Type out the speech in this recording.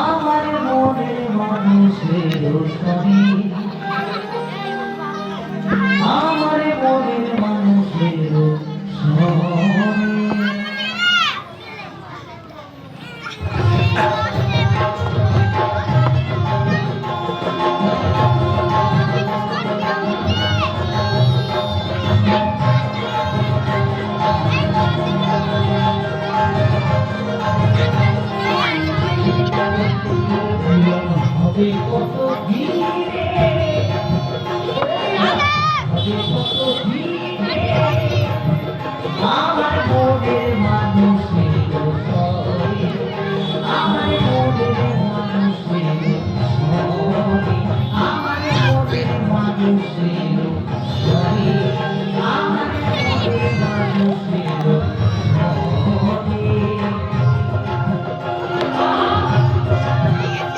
আমার মনের মানুষের শরীর, আমার মনের মানুষের শরীর। হবে কত ভিড়ে, হবে কত ভিড়ে, আমার মনের মানুষের শরীর, আমার মনের মানুষের শরীর, আমার মনের মানুষের শরীর, আমার মনের মানুষের